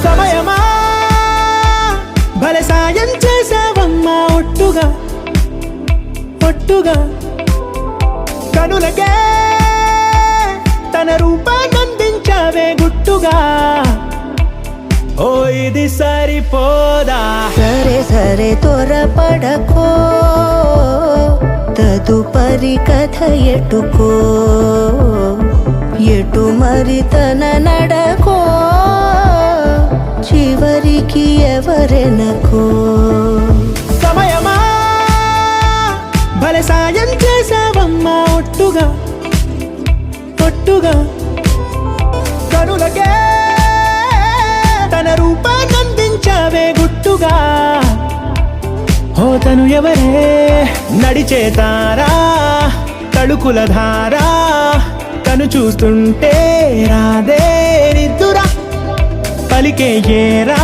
సమయమా భలే సాయం చేసావమ్మా ఒట్టుగా ఒట్టుగా కనులకే తన రూపాన్నందించావే గుట్టుగా ఓ ఇది సరిపోదా సరే సరే త్వరపడకో తదుపరి కథ ఎటుకో ఎటు మరి తన నడకో చివరికి ఎవరెనకో సమయమా భలే సాయం చేసావమ్మా ఒట్టుగా ఒట్టుగా కనులకే తన రూపాన్నందించావే గుట్టుగా ఓ తను ఎవరే నడిచే తారా తళుకుల ధారా తను చూస్తుంటే రాదే నిద్దురా పలికే ఏరా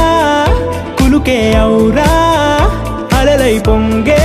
కులుకే ఔరా అలలై పొంగే